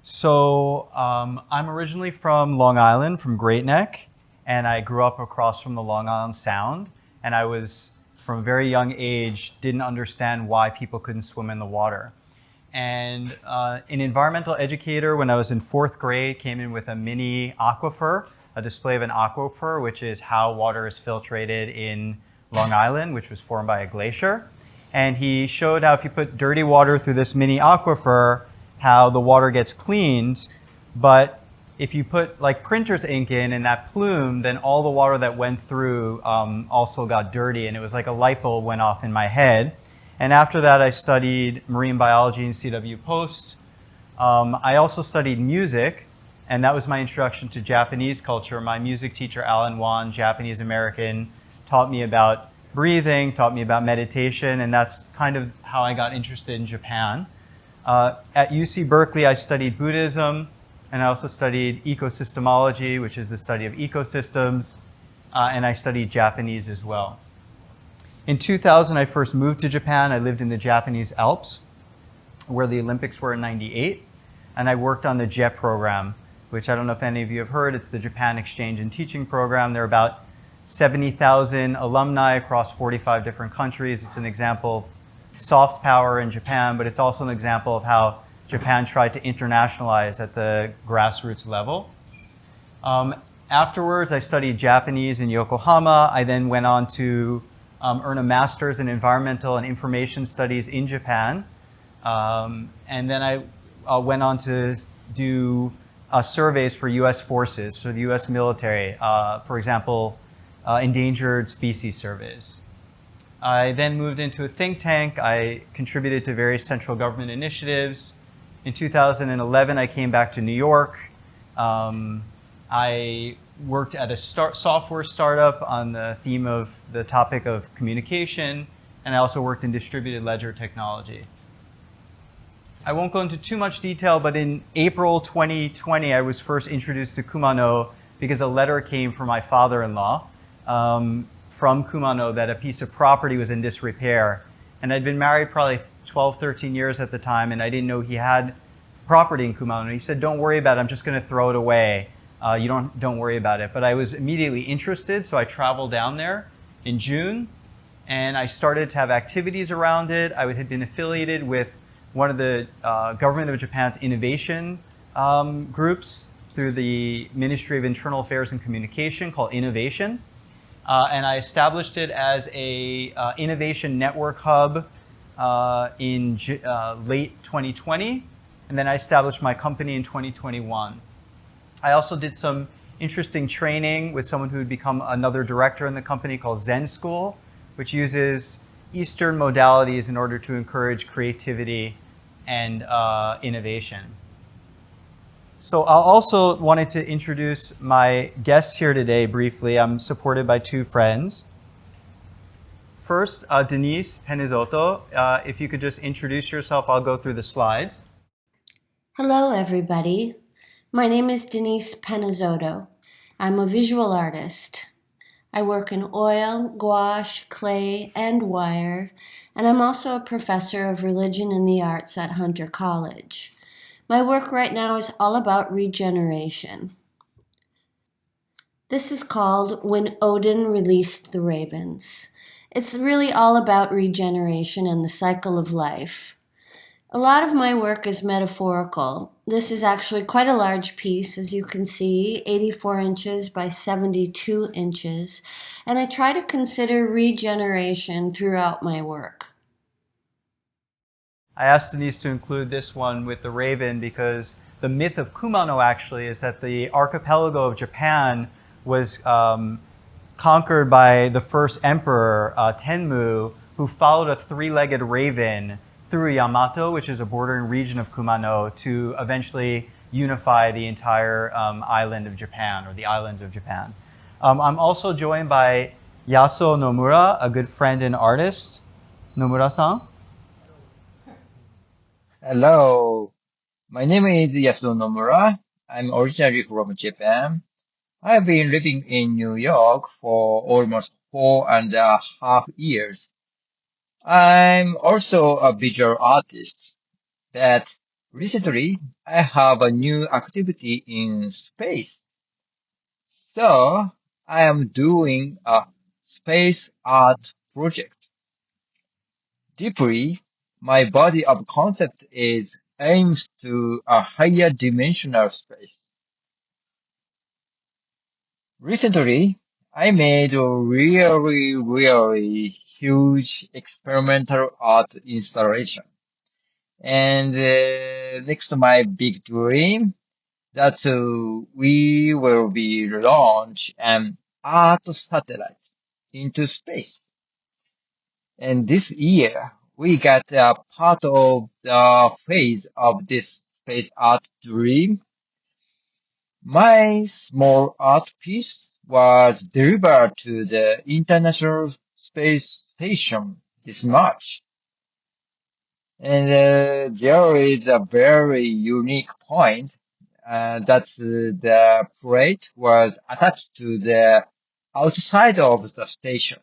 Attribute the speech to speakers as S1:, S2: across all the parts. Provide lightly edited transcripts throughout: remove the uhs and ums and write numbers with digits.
S1: I'm originally from Long Island, from Great Neck, and I grew up across from the Long Island Sound. And I was, from a very young age, didn't understand why people couldn't swim in the water. And an environmental educator, when I was in fourth grade, came in with a mini aquifer, a display of an aquifer, which is how water is filtrated in Long Island, which was formed by a glacier. And he showed how if you put dirty water through this mini aquifer, how the water gets cleaned, but if you put like printer's ink in and that plume, then all the water that went through also got dirty, and it was like a light bulb went off in my head. And after that, I studied marine biology in CW Post. I also studied music, and that was my introduction to Japanese culture. My music teacher, Alan Wan, Japanese American, taught me about breathing, taught me about meditation, and that's kind of how I got interested in Japan. At UC Berkeley, I studied Buddhism, and I also studied ecosystemology, which is the study of ecosystems, and I studied Japanese as well. In 2000, I first moved to Japan. I lived in the Japanese Alps, where the Olympics were in '98, and I worked on the JET program, which I don't know if any of you have heard. It's the Japan Exchange and Teaching Program. There are about 70,000 alumni across 45 different countries. It's an example of soft power in Japan, but it's also an example of how Japan tried to internationalize at the grassroots level. Afterwards, I studied Japanese in Yokohama. I then went on to earn a master's in environmental and information studies in Japan. And then I went on to do surveys for US forces, for the US military, for example, endangered species surveys. I then moved into a think tank. I contributed to various central government initiatives. In 2011, I came back to New York. I worked at a software startup on the theme of the topic of communication, and I also worked in distributed ledger technology. I won't go into too much detail, but in April 2020, I was first introduced to Kumano because a letter came from my father-in-law from Kumano that a piece of property was in disrepair. And I'd been married probably 12, 13 years at the time, and I didn't know he had property in Kumano. And he said, "Don't worry about it, I'm just gonna throw it away. Don't worry about it." But I was immediately interested, so I traveled down there in June, and I started to have activities around it. I had been affiliated with one of the Government of Japan's innovation groups through the Ministry of Internal Affairs and Communication called Innovation. And I established it as a innovation network hub in late 2020, and then I established my company in 2021. I also did some interesting training with someone who had become another director in the company called Zen School, which uses Eastern modalities in order to encourage creativity and innovation. So I also wanted to introduce my guests here today briefly. I'm supported by two friends. First, Denise Penizotto. If you could just introduce yourself, I'll go through the slides.
S2: Hello, everybody. My name is Denise Penizotto. I'm a visual artist. I work in oil, gouache, clay, and wire, and I'm also a professor of religion and the arts at Hunter College. My work right now is all about regeneration. This is called When Odin Released the Ravens. It's really all about regeneration and the cycle of life. A lot of my work is metaphorical. This is actually quite a large piece, as you can see, 84 inches by 72 inches, and I try to consider regeneration throughout my work.
S1: I asked Denise to include this one with the raven because the myth of Kumano actually is that the archipelago of Japan was conquered by the first emperor, Tenmu, who followed a three-legged raven through Yamato, which is a bordering region of Kumano, to eventually unify the entire island of Japan, or the islands of Japan. I'm also joined by Yasuo Nomura, a good friend and artist. Nomura-san?
S3: Hello, my name is Yasuo Nomura. I'm originally from Japan. I've been living in New York for almost 4.5 years. I'm also a visual artist. That Recently, I have a new activity in space. So, I am doing a space art project. Deeply, my body of concept is aims to a higher dimensional space. Recently, I made a really huge experimental art installation. And next to my big dream, that we will be launch an art satellite into space. And this year, we got a part of the phase of this space art dream. My small art piece was delivered to the International Space Station this March. And there is a very unique point that the plate was attached to the outside of the station.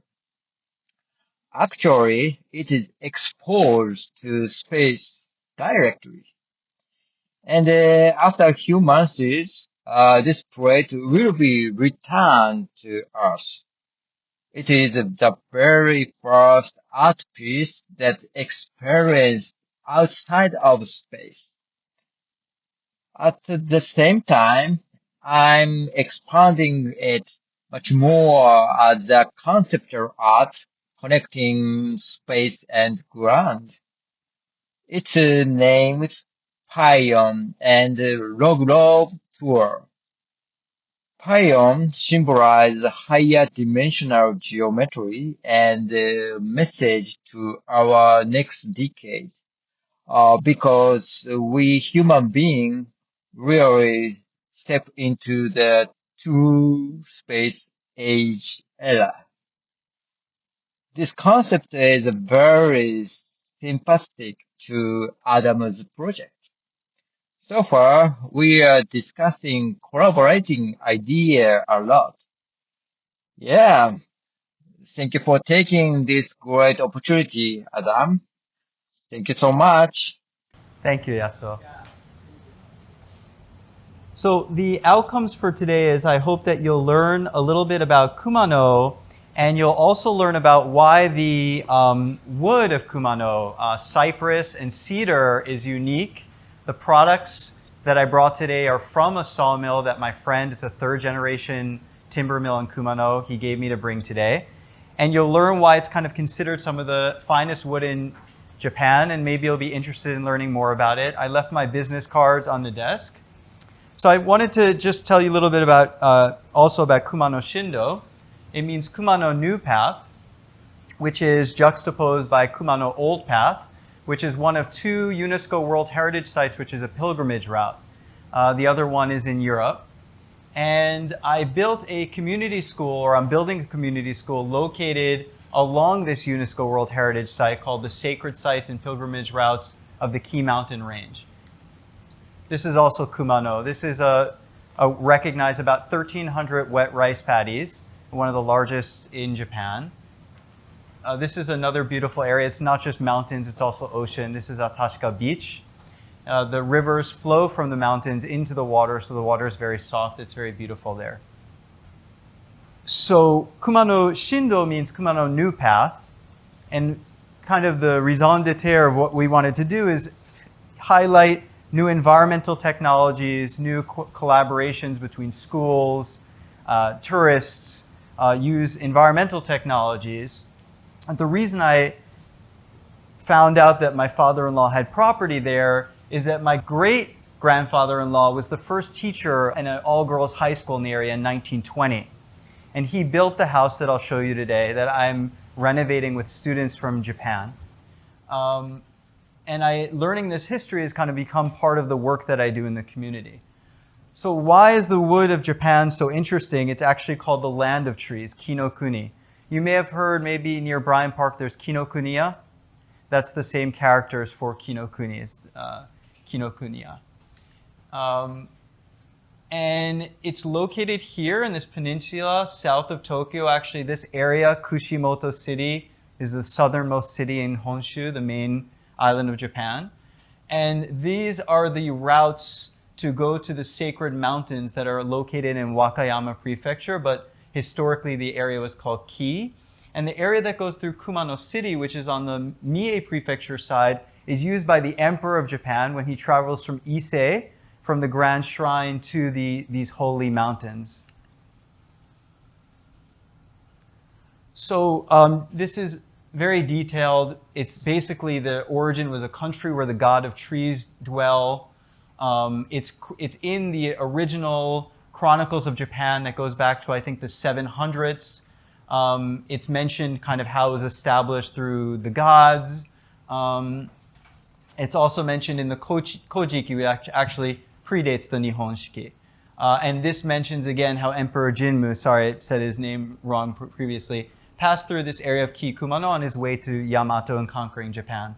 S3: Actually, it is exposed to space directly. And after a few months, this plate will be returned to Earth. It is the very first art piece that experienced outside of space. At the same time, I'm expanding it much more as a conceptual art connecting space and ground. Its name is Pion and Log Love Tour. Pion symbolizes higher dimensional geometry and message to our next decade. Because we human beings really step into the two space age era. This concept is very sympathetic to Adam's project. So far, we are discussing collaborating idea a lot. Yeah, thank you for taking this great opportunity, Adam. Thank you so much.
S1: Thank you, Yasuo. So the outcomes for today is I hope that you'll learn a little bit about Kumano, and you'll also learn about why the wood of Kumano, cypress and cedar, is unique. The products that I brought today are from a sawmill that my friend, it's a third generation timber mill in Kumano, he gave me to bring today. And you'll learn why it's kind of considered some of the finest wood in Japan, and maybe you'll be interested in learning more about it. I left my business cards on the desk. So I wanted to just tell you a little bit about also about Kumano Shindo. It means Kumano New Path, which is juxtaposed by Kumano Old Path, which is one of two UNESCO World Heritage Sites, which is a pilgrimage route. The other one is in Europe. And I built a community school, or I'm building a community school located along this UNESCO World Heritage Site called the Sacred Sites and Pilgrimage Routes of the Key Mountain Range. This is also Kumano. This is recognized about 1,300 wet rice paddies, one of the largest in Japan. This is another beautiful area. It's not just mountains, it's also ocean. This is Atashika Beach. The rivers flow from the mountains into the water, so the water is very soft. It's very beautiful there. So Kumano Shindo means Kumano New Path, and kind of the raison d'etre of what we wanted to do is highlight new environmental technologies, new collaborations between schools, tourists, use environmental technologies. And the reason I found out that my father-in-law had property there is that my great-grandfather-in-law was the first teacher in an all-girls high school in the area in 1920. And he built the house that I'll show you today that I'm renovating with students from Japan. And learning this history has kind of become part of the work that I do in the community. So why is the wood of Japan so interesting? It's actually called the land of trees, Kinokuni. You may have heard maybe near Bryant Park there's Kinokuniya. That's the same characters for Kinokuni. It's Kinokuniya. And it's located here in this peninsula south of Tokyo. Actually, this area, Kushimoto City, is the southernmost city in Honshu, the main island of Japan. And these are the routes to go to the sacred mountains that are located in Wakayama Prefecture, but historically the area was called Ki. And the area that goes through Kumano City, which is on the Mie Prefecture side, is used by the Emperor of Japan when he travels from Ise, from the Grand Shrine to these holy mountains. So this is very detailed. It's basically the origin was a country where the god of trees dwell. It's in the original Chronicles of Japan that goes back to, I think, the 700s. It's mentioned kind of how it was established through the gods. It's also mentioned in the Kojiki, which actually predates the Nihonshiki. And this mentions again how Emperor Jinmu, sorry, I said his name wrong previously, passed through this area of Ki Kumano on his way to Yamato and conquering Japan.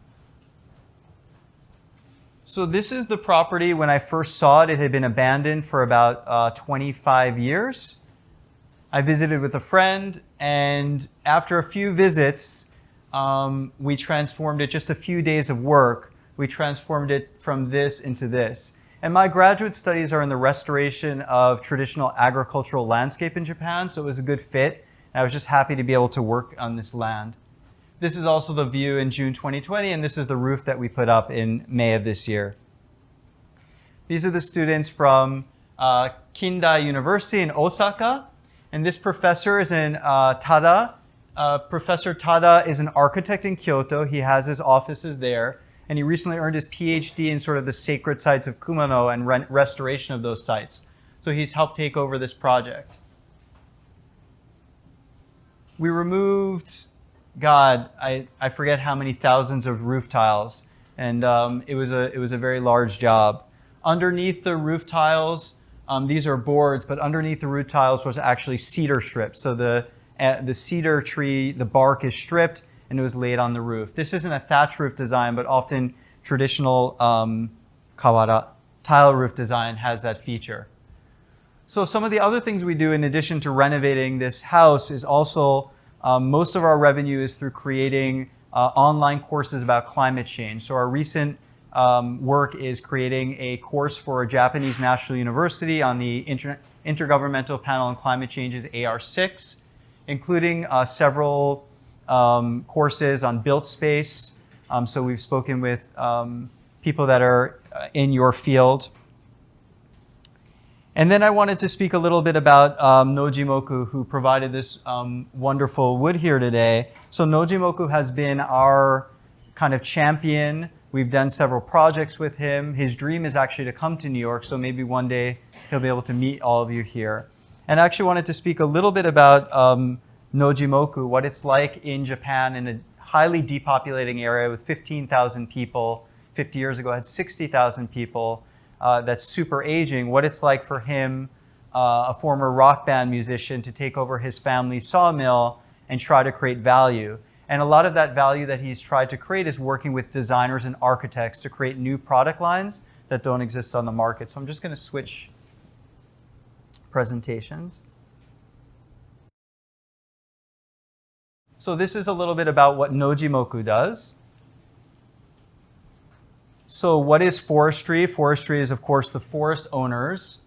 S1: So this is the property. When I first saw it, it had been abandoned for about 25 years. I visited with a friend, and after a few visits, we transformed it, just a few days of work, we transformed it from this into this. And my graduate studies are in the restoration of traditional agricultural landscape in Japan, so it was a good fit. I was just happy to be able to work on this land. This is also the view in June 2020, and this is the roof that we put up in May of this year. These are the students from Kindai University in Osaka, and this professor is in Tada. Professor Tada is an architect in Kyoto. He has his offices there, and he recently earned his PhD in sort of the sacred sites of Kumano and restoration of those sites. So he's helped take over this project. We removed, God, I forget how many thousands of roof tiles, and it was a very large job. Underneath the roof tiles, these are boards, but underneath the roof tiles was actually cedar strips. So the cedar tree, the bark is stripped, and it was laid on the roof. This isn't a thatch roof design, but often traditional kawara, tile roof design has that feature. So some of the other things we do in addition to renovating this house is also most of our revenue is through creating online courses about climate change. So our recent work is creating a course for a Japanese National University on the Intergovernmental Panel on Climate Change's AR6, including several courses on built space. So we've spoken with people that are in your field. And then I wanted to speak a little bit about Nojimoku, who provided this wonderful wood here today. So Nojimoku has been our kind of champion. We've done several projects with him. His dream is actually to come to New York, so maybe one day he'll be able to meet all of you here. And I actually wanted to speak a little bit about Nojimoku, what it's like in Japan in a highly depopulating area with 15,000 people. 50 years ago, it had 60,000 people. That's super aging, what it's like for him, a former rock band musician, to take over his family's sawmill and try to create value. And a lot of that value that he's tried to create is working with designers and architects to create new product lines that don't exist on the market. So I'm just going to switch presentations. So this is a little bit about what Nojimoku does. So what is forestry? Forestry is, of course, the forest owners.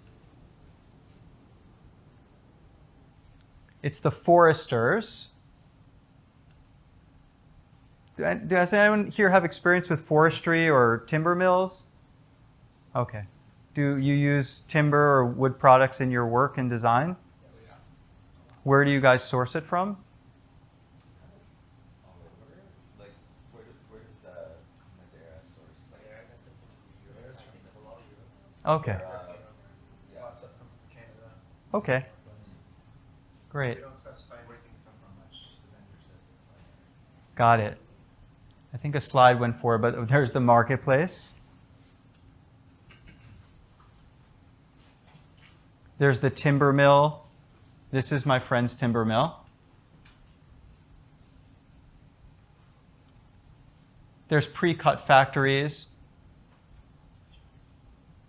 S1: It's the foresters. Does anyone here have experience with forestry or timber mills? Okay. Do you use timber or wood products in your work and design? Yeah. Where do you guys source it from?
S4: Like, where does Madeira source? Like,
S1: okay.
S4: Yeah, stuff from Canada.
S1: Okay. Great.
S4: We don't specify where things come from much, just the vendors that.
S1: Got it. I think a slide went forward, but there's the marketplace. There's the timber mill. This is my friend's timber mill. There's pre-cut factories.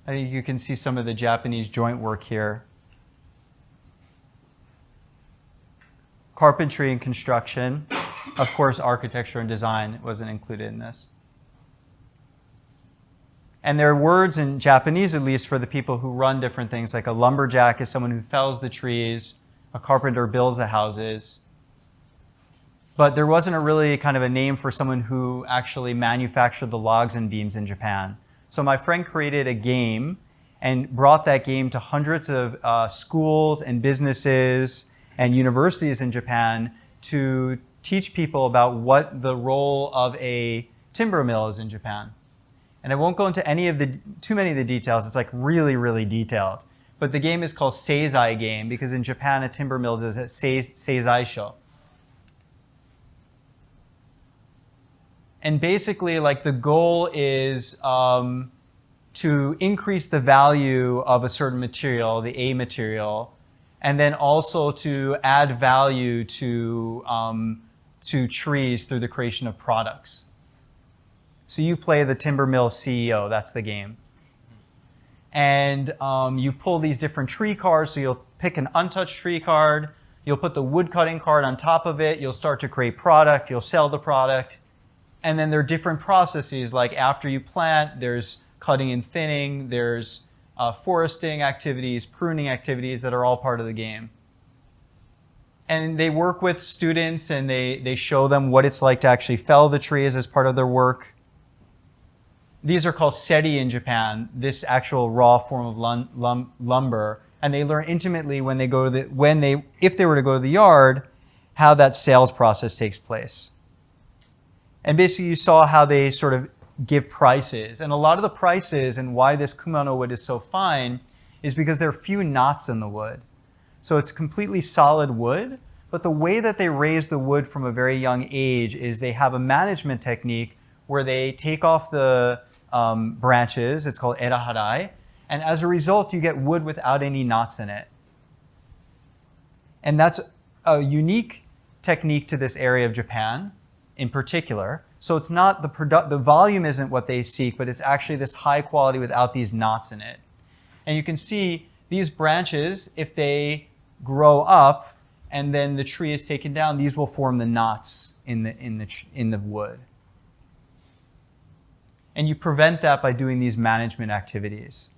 S1: I think you can see some of the Japanese joint work here. Carpentry and construction. Of course, architecture and design wasn't included in this. And there are words in Japanese, at least, for the people who run different things, like a lumberjack is someone who fells the trees, a carpenter builds the houses. But there wasn't a really kind of a name for someone who actually manufactured the logs and beams in Japan. So my friend created a game and brought that game to hundreds of schools and businesses and universities in Japan to teach people about what the role of a timber mill is in Japan. And I won't go into too many of the details. It's like really, really detailed. But the game is called Seizai game because in Japan a timber mill does it Seizaisho. And basically, like the goal is to increase the value of a certain material, the A material, and then also to add value to trees through the creation of products. So you play the timber mill CEO, that's the game. And you pull these different tree cards, so you'll pick an untouched tree card, you'll put the wood cutting card on top of it, you'll start to create product, you'll sell the product. And then there are different processes, like after you plant, there's cutting and thinning, there's foresting activities, pruning activities that are all part of the game. And they work with students and they show them what it's like to actually fell the trees as part of their work. These are called seri in Japan, this actual raw form of lumber. And they learn intimately when they go to if they were to go to the yard, how that sales process takes place. And basically you saw how they sort of give prices. And a lot of the prices and why this Kumano wood is so fine is because there are few knots in the wood. So it's completely solid wood, but the way that they raise the wood from a very young age is they have a management technique where they take off the branches, it's called eraharai, and as a result you get wood without any knots in it. And that's a unique technique to this area of Japan in particular. So it's not the volume isn't what they seek, but it's actually this high quality without these knots in it. And you can see these branches, if they grow up and then the tree is taken down, these will form the knots in the wood. And you prevent that by doing these management activities.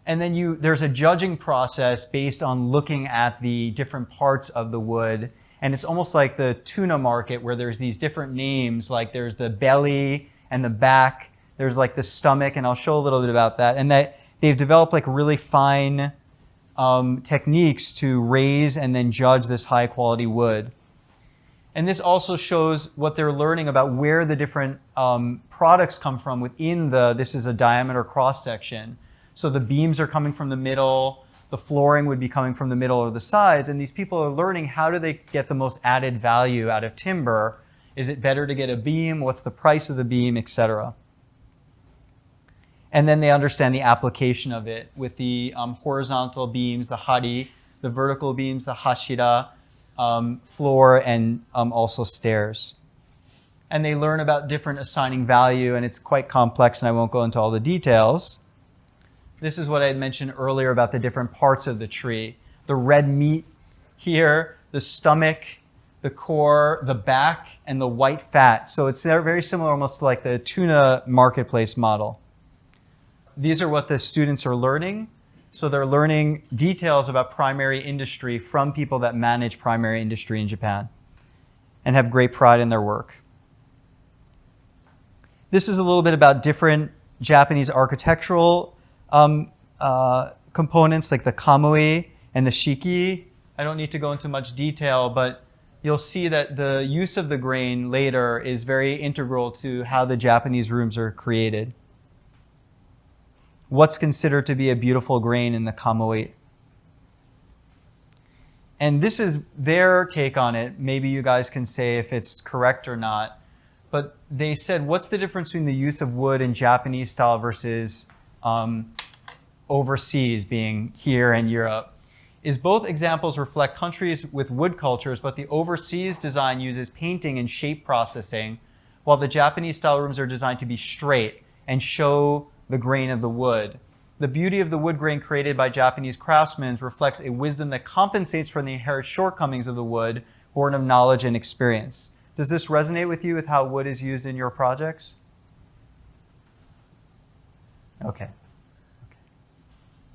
S1: And then there's a judging process based on looking at the different parts of the wood. And it's almost like the tuna market where there's these different names, like there's the belly and the back, there's like the stomach, and I'll show a little bit about that. And that they've developed like really fine techniques to raise and then judge this high quality wood. And this also shows what they're learning about where the different products come from within this is a diameter cross section. So the beams are coming from the middle, the flooring would be coming from the middle or the sides, and these people are learning how do they get the most added value out of timber. Is it better to get a beam? What's the price of the beam, etc. And then they understand the application of it with the horizontal beams, the hari, the vertical beams, the hashira, floor, and also stairs. And they learn about different assigning value, and it's quite complex, and I won't go into all the details. This is what I had mentioned earlier about the different parts of the tree. The red meat here, the stomach, the core, the back, and the white fat. So it's very similar almost to like the tuna marketplace model. These are what the students are learning. So they're learning details about primary industry from people that manage primary industry in Japan and have great pride in their work. This is a little bit about different Japanese architectural components like the kamui and the shiki. I don't need to go into much detail, but you'll see that the use of the grain later is very integral to how the Japanese rooms are created. What's considered to be a beautiful grain in the kamui. And this is their take on it. Maybe you guys can say if it's correct or not. But they said, what's the difference between the use of wood in Japanese style versus overseas, being here and Europe? Is both examples reflect countries with wood cultures, but the overseas design uses painting and shape processing, while the Japanese style rooms are designed to be straight and show the grain of the wood. The beauty of the wood grain created by Japanese craftsmen reflects a wisdom that compensates for the inherent shortcomings of the wood, born of knowledge and experience. Does this resonate with you with how wood is used in your projects? Okay.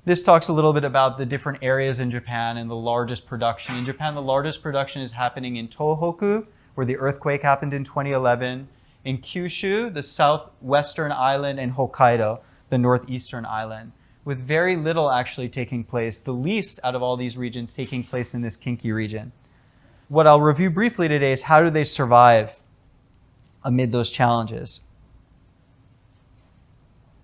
S1: This talks a little bit about the different areas in Japan and the largest production. In Japan, the largest production is happening in Tohoku, where the earthquake happened in 2011, in Kyushu, the southwestern island, and Hokkaido, the northeastern island, with very little actually taking place, the least out of all these regions taking place in this Kinki region. What I'll review briefly today is how do they survive amid those challenges.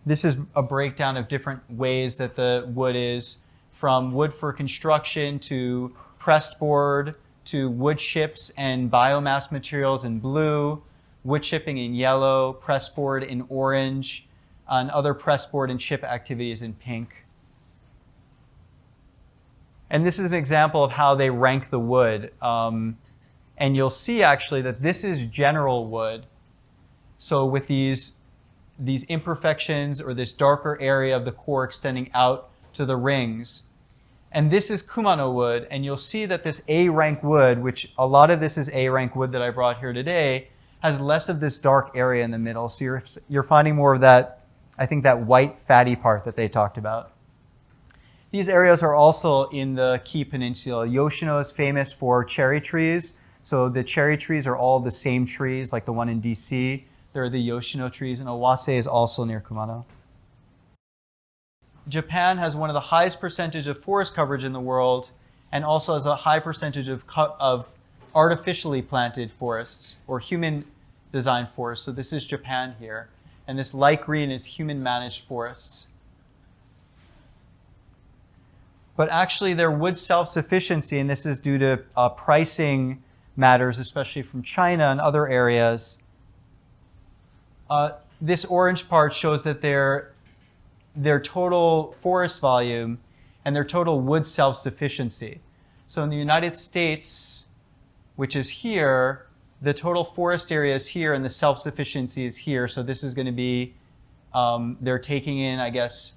S1: This is a breakdown of different ways that the wood is, from wood for construction to pressed board to wood chips and biomass materials in blue, wood chipping in yellow, pressed board in orange, and other pressed board and chip activities in pink. And this is an example of how they rank the wood. And you'll see actually that this is general wood. So with these imperfections or this darker area of the core extending out to the rings. And this is Kumano wood, and you'll see that this A rank wood, which a lot of this is A rank wood that I brought here today, has less of this dark area in the middle. So you're finding more of that, I think, that white fatty part that they talked about. These areas are also in the Kii Peninsula. Yoshino is famous for cherry trees. So the cherry trees are all the same trees, like the one in DC. There are the Yoshino trees, and Owase is also near Kumano. Japan has one of the highest percentage of forest coverage in the world, and also has a high percentage of artificially planted forests or human designed forests. So this is Japan here. And this light green is human managed forests. But actually their wood self-sufficiency, and this is due to pricing matters, especially from China and other areas. This orange part shows that their total forest volume and their total wood self-sufficiency. So in the United States, which is here, the total forest area is here and the self-sufficiency is here. So this is going to be, they're taking in, I guess,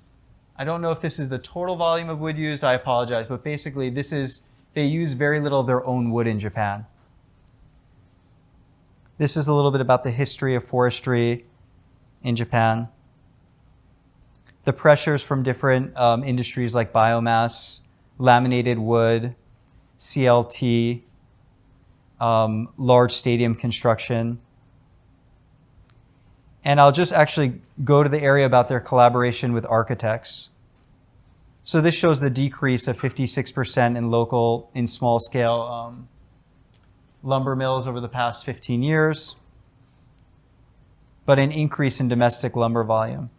S1: I don't know if this is the total volume of wood used, I apologize, but basically they use very little of their own wood in Japan. This is a little bit about the history of forestry in Japan. The pressures from different industries like biomass, laminated wood, CLT, large stadium construction. And I'll just actually go to the area about their collaboration with architects. So this shows the decrease of 56% in small scale lumber mills over the past 15 years, but an increase in domestic lumber volume.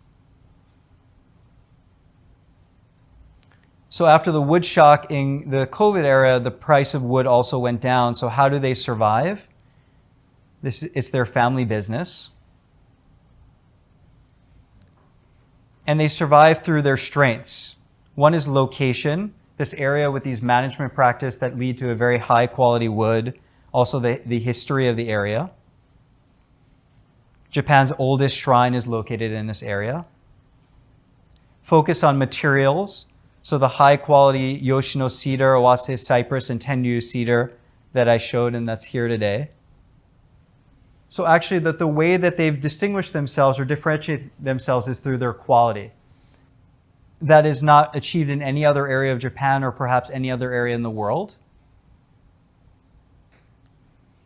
S1: So after the wood shock in the COVID era, the price of wood also went down. So how do they survive? It's their family business. And they survive through their strengths. One is location, this area with these management practices that lead to a very high quality wood. Also the history of the area. Japan's oldest shrine is located in this area. Focus on materials. So the high quality Yoshino cedar, Owase cypress, and Tenryu cedar that I showed and that's here today. So actually the way that they've distinguished themselves or differentiated themselves is through their quality. That is not achieved in any other area of Japan or perhaps any other area in the world.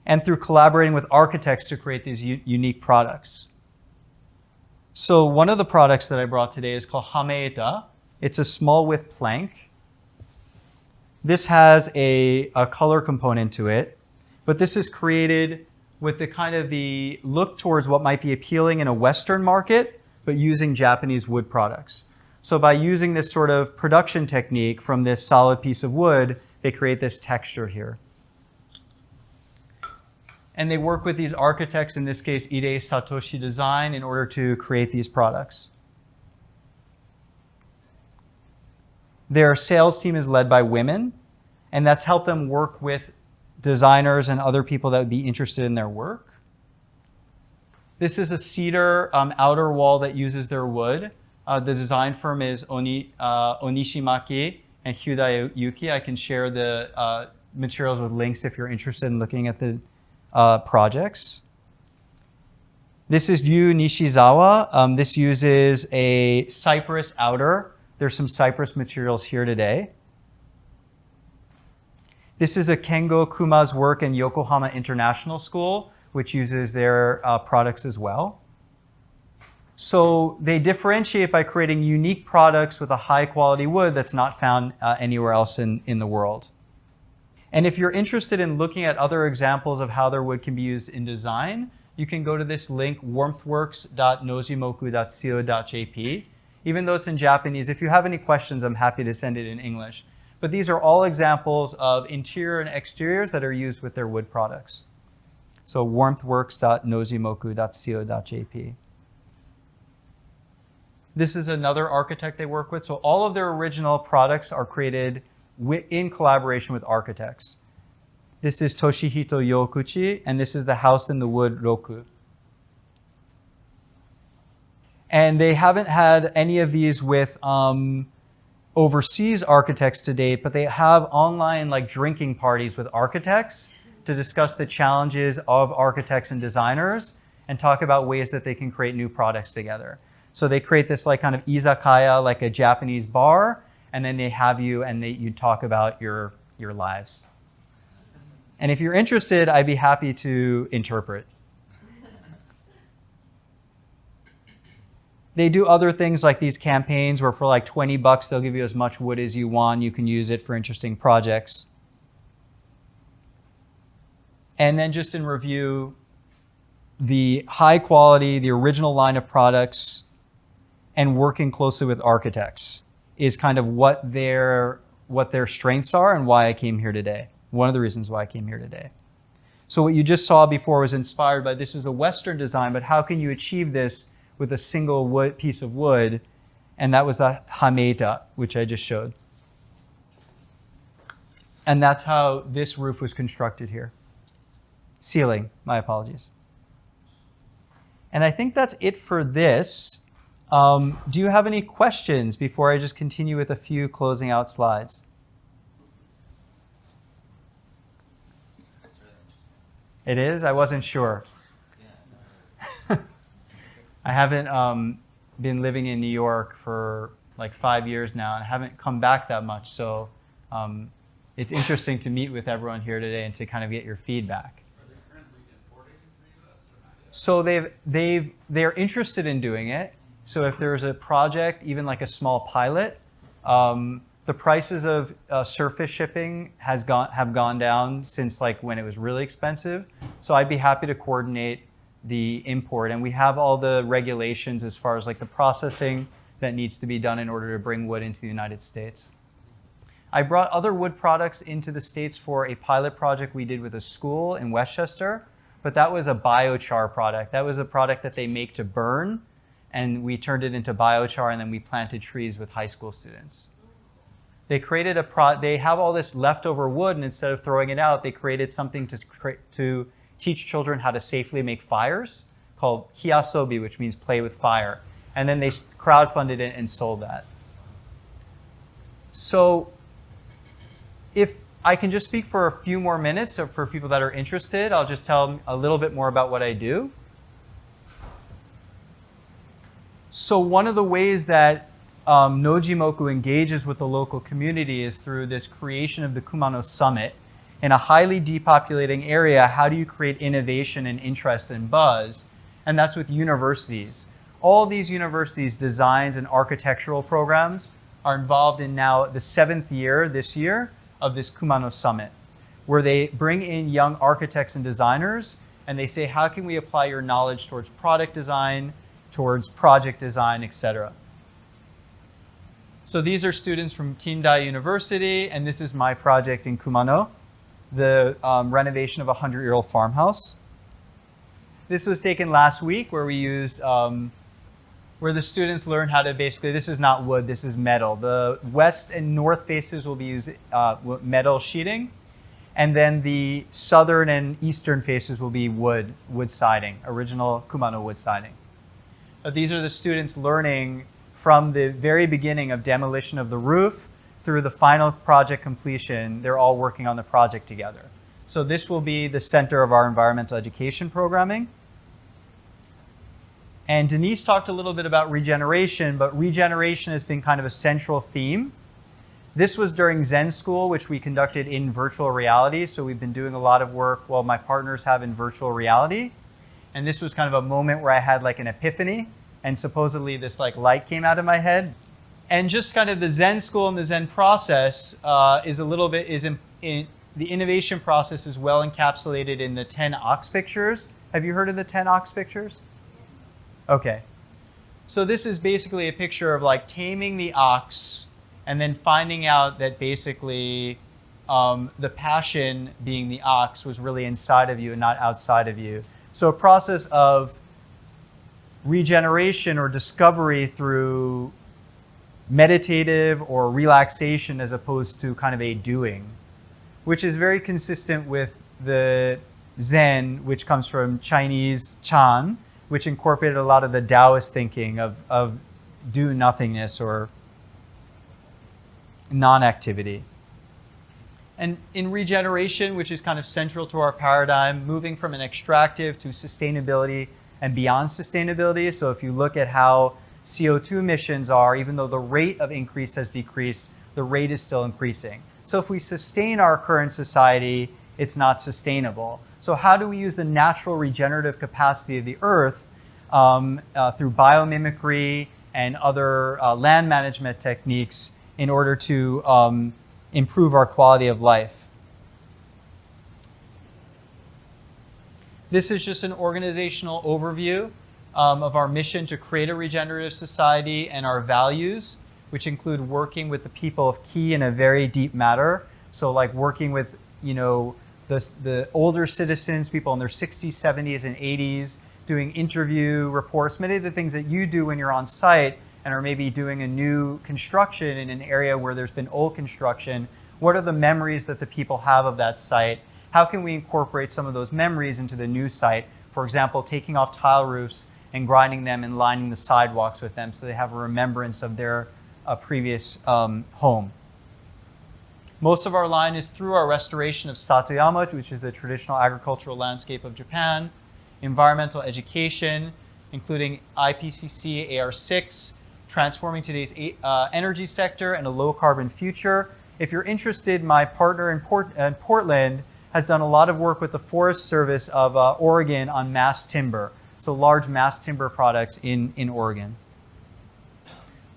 S1: And through collaborating with architects to create these unique products. So one of the products that I brought today is called Hameita. It's a small width plank. This has a color component to it, but this is created with the look towards what might be appealing in a Western market, but using Japanese wood products. So by using this sort of production technique from this solid piece of wood, they create this texture here. And they work with these architects, in this case, Ide Satoshi Design, in order to create these products. Their sales team is led by women, and that's helped them work with designers and other people that would be interested in their work. This is a cedar outer wall that uses their wood. The design firm is Onishimaki and Hyundai Yuki. I can share the materials with links if you're interested in looking at the projects. This is Yu Nishizawa. This uses a cypress outer. There's some cypress materials here today. This is a Kengo Kuma's work in Yokohama International School, which uses their products as well. So they differentiate by creating unique products with a high quality wood that's not found anywhere else in the world. And if you're interested in looking at other examples of how their wood can be used in design, you can go to this link, warmthworks.nojimoku.co.jp. Even though it's in Japanese, if you have any questions, I'm happy to send it in English. But these are all examples of interior and exteriors that are used with their wood products. So warmthworks.nojimoku.co.jp. This is another architect they work with. So all of their original products are created in collaboration with architects. This is Toshihito Yokuchi, and this is the House in the Wood Roku. And they haven't had any of these with overseas architects to date, but they have online like drinking parties with architects to discuss the challenges of architects and designers and talk about ways that they can create new products together. So they create this like kind of izakaya, like a Japanese bar, and then they have you and you talk about your lives. And if you're interested, I'd be happy to interpret. They do other things like these campaigns where for like $20, they'll give you as much wood as you want. You can use it for interesting projects. And then just in review, the high quality, the original line of products, and working closely with architects is kind of what their strengths are and why I came here today. One of the reasons why I came here today. So what you just saw before was inspired by this is a Western design, but how can you achieve this with a single piece of wood? And that was a hameta, which I just showed. And that's how this roof was constructed here. Ceiling, my apologies. And I think that's it for this. Do you have any questions before I just continue with a few closing out slides?
S4: It's really interesting.
S1: It is? I wasn't sure.
S4: Yeah.
S1: I haven't been living in New York for like 5 years now, and I haven't come back that much. So it's interesting to meet with everyone here today and to kind of get your feedback.
S4: Are they currently importing into the U.S. or not yet?
S1: So they're interested in doing it. So if there's a project, even like a small pilot, the prices of surface shipping have gone down since like when it was really expensive. So I'd be happy to coordinate the import, and we have all the regulations as far as like the processing that needs to be done in order to bring wood into the United States. I brought other wood products into the States for a pilot project we did with a school in Westchester, but that was a biochar product. That was a product that they make to burn, and we turned it into biochar, and then we planted trees with high school students. They created they have all this leftover wood, and instead of throwing it out, they created something to teach children how to safely make fires called hiasobi, which means play with fire. And then they crowdfunded it and sold that. So if I can just speak for a few more minutes, or for people that are interested, I'll just tell them a little bit more about what I do. So one of the ways that Nojimoku engages with the local community is through this creation of the Kumano Summit. In a highly depopulating area, how do you create innovation and interest and buzz? And that's with universities. All these universities' designs and architectural programs are involved in now the 7th year this year of this Kumano Summit, where they bring in young architects and designers, and they say, how can we apply your knowledge towards product design, towards project design, etc. So these are students from Kindai University, and this is my project in Kumano, the renovation of a 100-year-old farmhouse. This was taken last week, where we used, where the students learn how to basically, this is not wood, this is metal. The west and north faces will be used metal sheeting, and then the southern and eastern faces will be wood siding, original Kumano wood siding. But these are the students learning from the very beginning of demolition of the roof through the final project completion. They're all working on the project together. So this will be the center of our environmental education programming. And Denise talked a little bit about regeneration, but regeneration has been kind of a central theme. This was during Zen school, which we conducted in virtual reality. So we've been doing a lot of work, well, my partners have in virtual reality. And this was kind of a moment where I had like an epiphany, and supposedly this like light came out of my head. And just kind of the Zen school and the Zen process the innovation process is well encapsulated in the 10 ox pictures. Have you heard of the 10 ox pictures? Okay. So this is basically a picture of like taming the ox and then finding out that basically the passion, being the ox, was really inside of you and not outside of you. So a process of regeneration or discovery through meditative or relaxation as opposed to kind of a doing, which is very consistent with the Zen, which comes from Chinese Chan, which incorporated a lot of the Taoist thinking of do nothingness or non-activity. And in regeneration, which is kind of central to our paradigm, moving from an extractive to sustainability and beyond sustainability. So if you look at how CO2 emissions are, even though the rate of increase has decreased, the rate is still increasing. So if we sustain our current society, it's not sustainable. So how do we use the natural regenerative capacity of the earth through biomimicry and other land management techniques in order to improve our quality of life? This is just an organizational overview of our mission to create a regenerative society and our values, which include working with the people of Key in a very deep matter. So like working with, the older citizens, people in their 60s, 70s, and 80s, doing interview reports, many of the things that you do when you're on site and are maybe doing a new construction in an area where there's been old construction. What are the memories that the people have of that site? How can we incorporate some of those memories into the new site? For example, taking off tile roofs and grinding them and lining the sidewalks with them so they have a remembrance of their previous home. Most of our line is through our restoration of Satoyama, which is the traditional agricultural landscape of Japan, environmental education, including IPCC AR6, transforming today's energy sector and a low-carbon future. If you're interested, my partner in Portland has done a lot of work with the Forest Service of Oregon on mass timber, so large mass timber products in Oregon.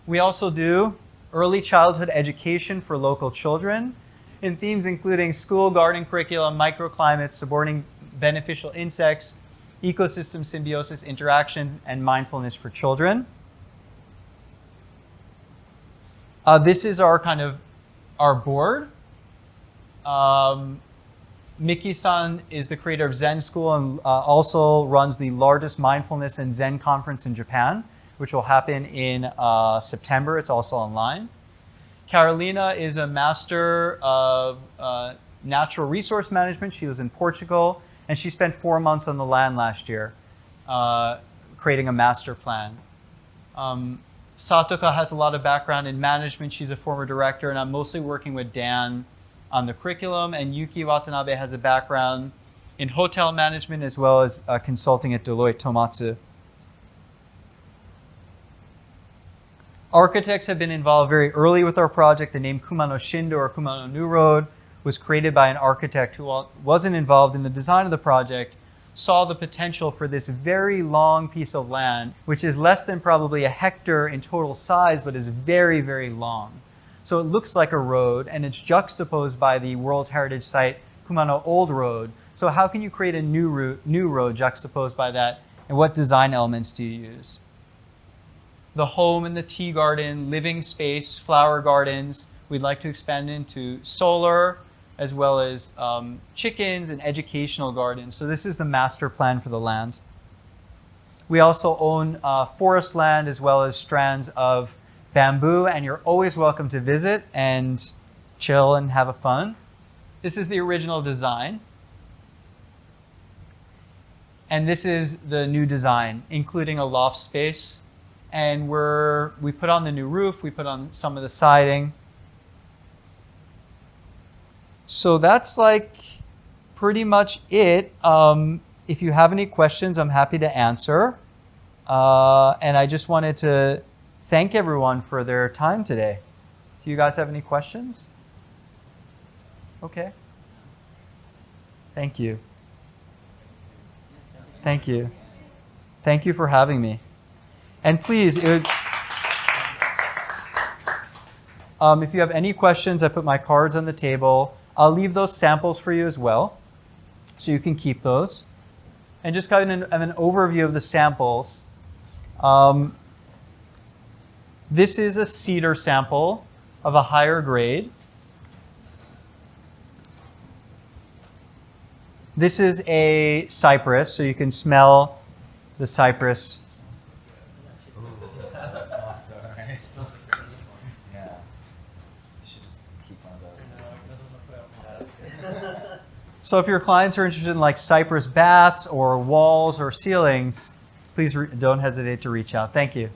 S1: We also do early childhood education for local children in themes including school gardening curriculum, microclimates, supporting beneficial insects, ecosystem symbiosis interactions, and mindfulness for children. This is our board. Miki-san is the creator of Zen School and also runs the largest mindfulness and Zen conference in Japan, which will happen in September. It's also online. Carolina is a master of natural resource management. She was in Portugal, and she spent 4 months on the land last year creating a master plan. Satoka has a lot of background in management. She's a former director, and I'm mostly working with Dan on the curriculum. And Yuki Watanabe has a background in hotel management as well as consulting at Deloitte Tomatsu. Architects have been involved very early with our project. The name Kumano Shindo or Kumano New Road was created by an architect who wasn't involved in the design of the project, saw the potential for this very long piece of land, which is less than probably a hectare in total size, but is very, very long. So it looks like a road, and it's juxtaposed by the World Heritage Site Kumano Old Road. So how can you create a new road juxtaposed by that, and what design elements do you use? The home and the tea garden, living space, flower gardens. We'd like to expand into solar, as well as chickens and educational gardens. So this is the master plan for the land. We also own forest land as well as strands of bamboo, and you're always welcome to visit and chill and have fun. This is the original design. And this is the new design, including a loft space. And we put on the new roof, we put on some of the siding. So that's like pretty much it. If you have any questions, I'm happy to answer. And I just wanted to thank everyone for their time today. Do you guys have any questions? Okay. Thank you. Thank you. Thank you for having me. And please, if you have any questions, I put my cards on the table. I'll leave those samples for you as well, so you can keep those. And just kind of an overview of the samples. This is a cedar sample of a higher grade. This is a cypress, so you can smell the cypress.
S4: That smells so nice. Yeah. You should just keep one of those.
S1: So if your clients are interested in like cypress baths or walls or ceilings, please don't hesitate to reach out. Thank you.